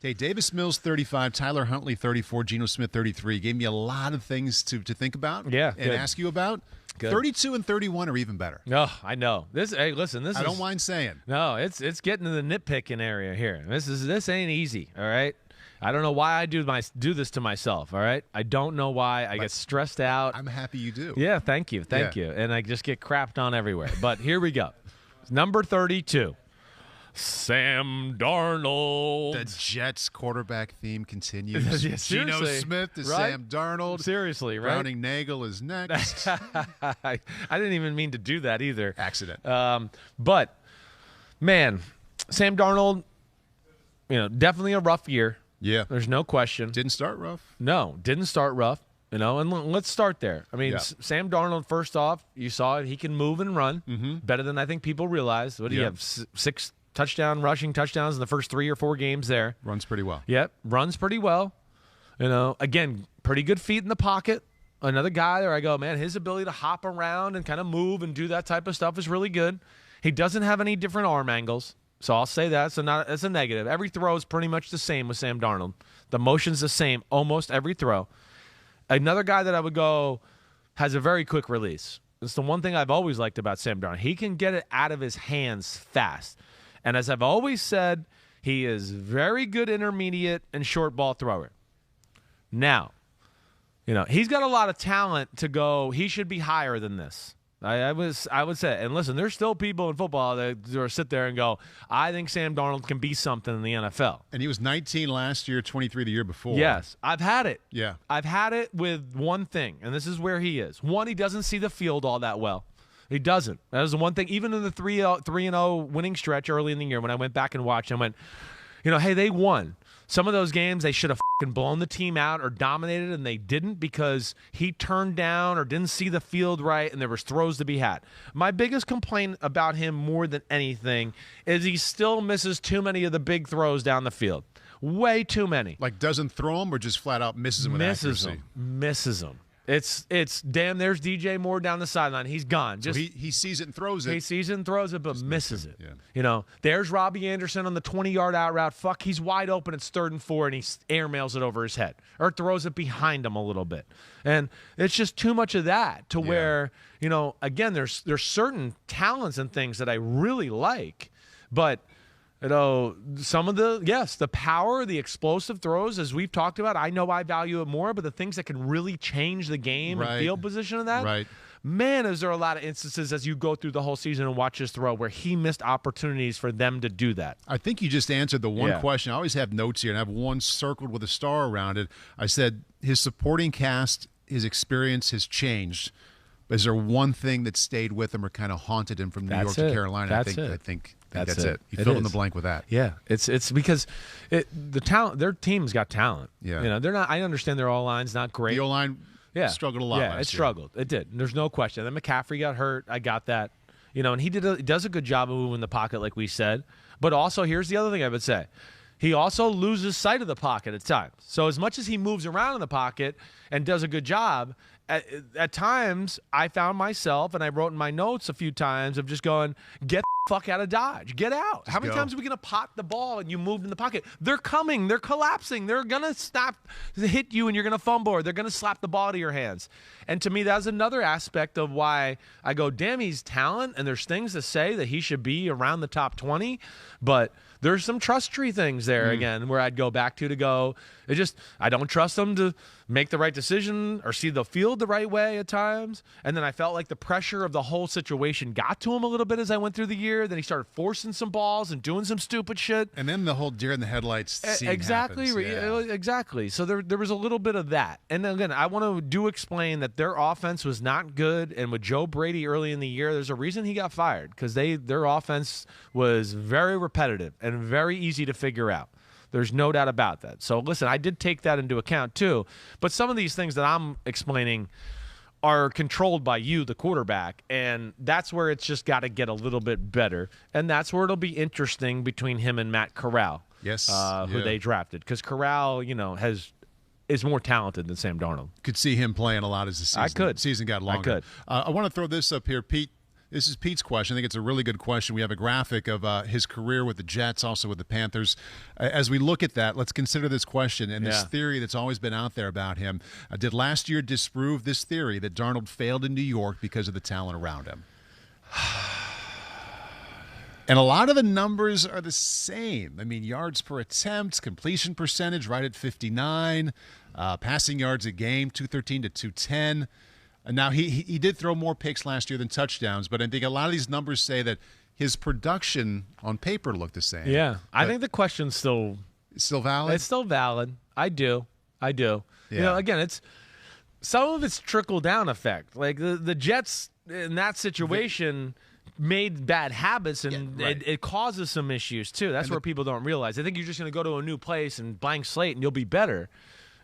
Hey, Davis Mills, 35, Tyler Huntley, 34, Geno Smith, 33. Gave me a lot of things to think about and ask you about. Good. 32 and 31 are even better. No, I know. Hey, listen, I don't mind saying. No, it's getting to the nitpicking area here. This ain't easy, all right? I don't know why I do this to myself, all right? I don't know why. I get stressed out. I'm happy you do. Yeah, thank you. And I just get crapped on everywhere. But here we go. Number 32. Sam Darnold. The Jets quarterback theme continues. Yeah, Geno Smith to right? Sam Darnold. Seriously, right? Browning Nagel is next. I didn't even mean to do that either. Accident. But, man, Sam Darnold, definitely a rough year. Yeah. There's no question. Didn't start rough. No, didn't start rough. And let's start there. I mean, Yeah. Sam Darnold, first off, you saw it. He can move and run better than I think people realize. What do you have, 6 rushing touchdowns in the first 3 or 4 games there. Runs pretty well. Yep, runs pretty well. Again, pretty good feet in the pocket. Another guy there I go, man, his ability to hop around and kind of move and do that type of stuff is really good. He doesn't have any different arm angles, so I'll say that. So that's a negative. Every throw is pretty much the same with Sam Darnold. The motion's the same almost every throw. Another guy that I would go has a very quick release. It's the one thing I've always liked about Sam Darnold. He can get it out of his hands fast. And as I've always said, he is very good intermediate and short ball thrower. Now, he's got a lot of talent to go. He should be higher than this. I would say. And listen, there's still people in football that sit there and go, I think Sam Darnold can be something in the NFL. And he was 19 last year, 23 the year before. Yes, I've had it. Yeah. I've had it with one thing, and this is where he is. One, he doesn't see the field all that well. He doesn't. That was the one thing. Even in the 3-0 winning stretch early in the year when I went back and watched, I went, hey, they won. Some of those games, they should have blown the team out or dominated, and they didn't because he turned down or didn't see the field right, and there was throws to be had. My biggest complaint about him more than anything is he still misses too many of the big throws down the field. Way too many. Like doesn't throw them or just flat out misses them with accuracy? Misses them. It's damn, there's DJ Moore down the sideline. He's gone. So he sees it and throws it. He sees it and throws it, but just misses it. Yeah. There's Robbie Anderson on the 20-yard out route. He's wide open. It's 3rd and 4, and he airmails it over his head or throws it behind him a little bit. And it's just too much of that to where, again, there's certain talents and things that I really like, but some of the power, the explosive throws, as we've talked about, I know I value it more, but the things that can really change the game and field position of that, right. Man, is there a lot of instances as you go through the whole season and watch this throw where he missed opportunities for them to do that. I think you just answered the one question. I always have notes here, and I have one circled with a star around it. I said his supporting cast, his experience has changed. Is there one thing that stayed with him or kind of haunted him from New York to Carolina? I think that's it. You fill in the blank with that. Yeah, it's because the talent. Their team's got talent. Yeah, they're not. I understand their O-line's not great. The O-line struggled a lot. Yeah, it struggled. It did. There's no question. Then McCaffrey got hurt. I got that. And he does a good job of moving the pocket, like we said. But also, here's the other thing I would say. He also loses sight of the pocket at times. So as much as he moves around in the pocket and does a good job, at times I found myself, and I wrote in my notes a few times, of just going, get the fuck out of Dodge. Get out. How many times are we going to pot the ball and you moved in the pocket? They're coming. They're collapsing. They're going to hit you and you're going to fumble, or they're going to slap the ball to your hands. And to me, that's another aspect of why I go, damn, he's talent, and there's things to say that he should be around the top 20, but there's some trust tree things there again where I'd go back to go, I don't trust him to make the right decision or see the field the right way at times. And then I felt like the pressure of the whole situation got to him a little bit as I went through the year. Then he started forcing some balls and doing some stupid shit. And then the whole deer in the headlights scene Exactly. happens. Exactly. So there was a little bit of that. And then again, I want to explain that their offense was not good. And with Joe Brady early in the year, there's a reason he got fired, because their offense was very repetitive and very easy to figure out. There's no doubt about that. So listen, I did take that into account too. But some of these things that I'm explaining are controlled by you, the quarterback, and that's where it's just got to get a little bit better. And that's where it'll be interesting between him and Matt Corral, who they drafted, because Corral, is more talented than Sam Darnold. Could see him playing a lot as the season got longer. I could. I want to throw this up here, Pete. This is Pete's question. I think it's a really good question. We have a graphic of his career with the Jets, also with the Panthers. As we look at that, let's consider this question and this theory that's always been out there about him. Did last year disprove this theory that Darnold failed in New York because of the talent around him? And a lot of the numbers are the same. I mean, yards per attempt, completion percentage right at 59, passing yards a game, 213 to 210. And now he did throw more picks last year than touchdowns, but I think a lot of these numbers say that his production on paper looked the same. Yeah, I think the question's still valid. It's still valid. I do. Yeah. You know, again, it's some of it's trickle down effect. Like the Jets in that situation made bad habits, and it causes some issues too. That's where people don't realize. They think you're just going to go to a new place and blank slate and you'll be better.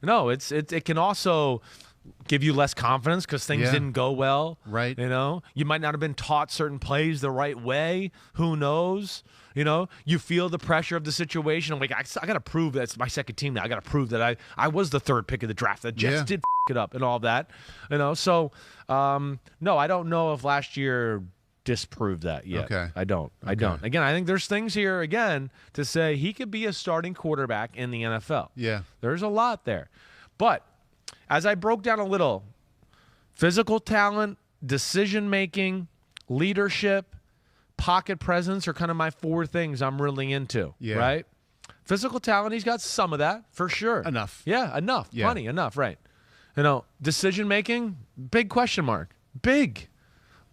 No, it can also give you less confidence because things didn't go well. Right. You know, you might not have been taught certain plays the right way. Who knows? You know, you feel the pressure of the situation. I'm like, I got to prove that it's my second team now. I got to prove that I was the third pick of the draft. The Jets did it up and all that. You know, so no, I don't know if last year disproved that yet. Okay. I don't. Again, I think there's things here again to say he could be a starting quarterback in the NFL. Yeah. There's a lot there. But as I broke down a little, physical talent, decision-making, leadership, pocket presence are kind of my four things I'm really into, right? Physical talent, he's got some of that, for sure. Enough. Yeah, enough. Yeah. Plenty, enough, right. You know, decision-making, big question mark. Big.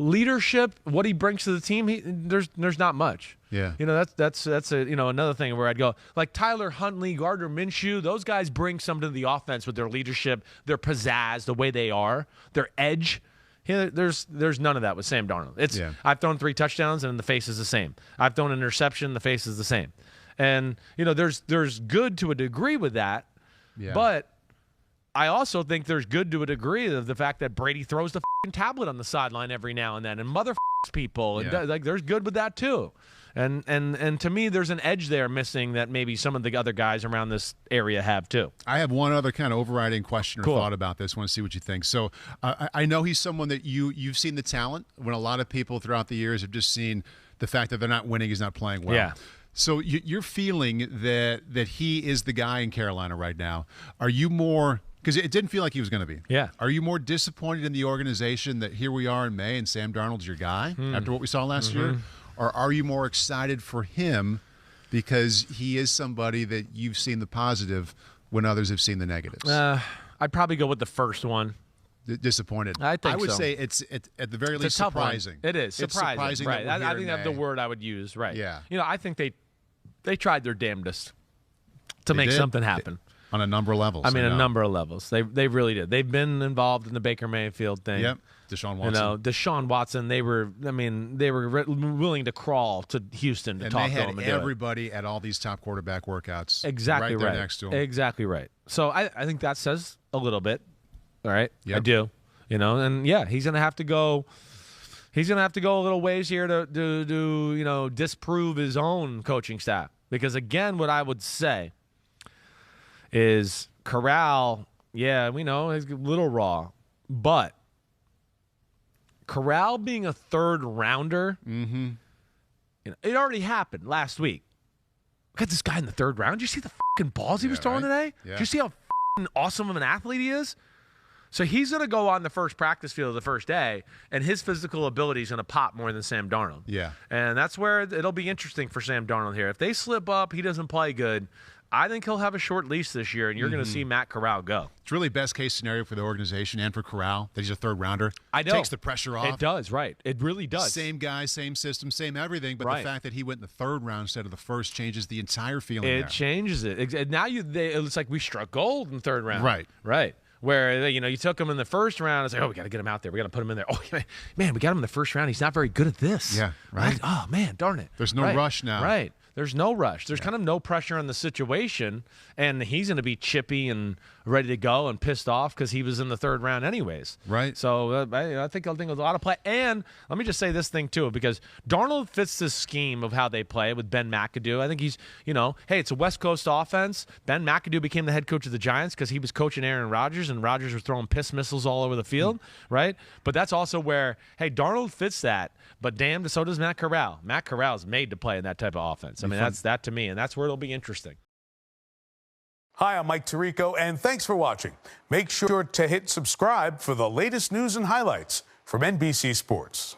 Leadership, what he brings to the team, there's not much. Yeah. You know, that's a, you know, another thing where I'd go, like Tyler Huntley, Gardner Minshew, those guys bring something to the offense with their leadership, their pizzazz, the way they are, their edge. There's none of that with Sam Darnold. I've thrown 3 touchdowns and the face is the same. I've thrown an interception, the face is the same. And, you know, there's good to a degree with that, but I also think there's good to a degree of the fact that Brady throws the tablet on the sideline every now and then and people. And like there's good with that too. And to me, there's an edge there missing that maybe some of the other guys around this area have too. I have one other kind of overriding question or thought about this. I want to see what you think. So I know he's someone that you've seen the talent when a lot of people throughout the years have just seen the fact that they're not winning, he's not playing well. Yeah. So you're feeling that he is the guy in Carolina right now. Are you more... Because it didn't feel like he was going to be. Yeah. Are you more disappointed in the organization that here we are in May and Sam Darnold's your guy after what we saw last year? Or are you more excited for him because he is somebody that you've seen the positive when others have seen the negatives? I'd probably go with the first one. Disappointed. I would say it's at the very least surprising. It is surprising. It's surprising, right? I think that's the word I would use. Right. Yeah. You know, I think they tried their damnedest to make something happen. On a number of levels. I mean, a number of levels. They really did. They've been involved in the Baker Mayfield thing. Yep. Deshaun Watson. You know, Deshaun Watson. They were willing to crawl to Houston to talk to him. And they had everybody at all these top quarterback workouts. Exactly right. There next to him. Exactly right. So I think that says a little bit. All right. Yep. I do. You know, and he's gonna have to go. He's gonna have to go a little ways here to you know, disprove his own coaching staff, because again, what I would say is Corral, we know he's a little raw, but Corral being a third rounder, you know, it already happened last week. Look at this guy in the third round. Did you see the fucking balls he was throwing today? Yeah. Did you see how awesome of an athlete he is? So he's going to go on the first practice field the first day, and his physical ability is going to pop more than Sam Darnold. Yeah. And that's where it'll be interesting for Sam Darnold here. If they slip up, he doesn't play good, I think he'll have a short leash this year, and you're going to see Matt Corral go. It's really best case scenario for the organization and for Corral that he's a third rounder. I know. Takes the pressure off. It does, right. It really does. Same guy, same system, same everything, but the fact that he went in the third round instead of the first changes the entire feeling there. It changes it. Now it's like we struck gold in the third round. Right. Right. Where, you know, you took him in the first round. It's like, we got to get him out there. We got to put him in there. Oh, man, we got him in the first round. He's not very good at this. Yeah, right. Oh, man, darn it. There's no rush now. Right. There's no rush. There's kind of no pressure on the situation, and he's going to be chippy and ready to go and pissed off because he was in the third round anyways. Right. So I think a lot of play. And let me just say this thing too, because Darnold fits this scheme of how they play with Ben McAdoo. I think he's, hey, it's a West Coast offense. Ben McAdoo became the head coach of the Giants because he was coaching Aaron Rodgers, and Rodgers was throwing piss missiles all over the field, right? But that's also where, hey, Darnold fits that, but damn, so does Matt Corral. Matt Corral is made to play in that type of offense. I mean, that's that to me, and that's where it'll be interesting. Hi, I'm Mike Tirico, and thanks for watching. Make sure to hit subscribe for the latest news and highlights from NBC Sports.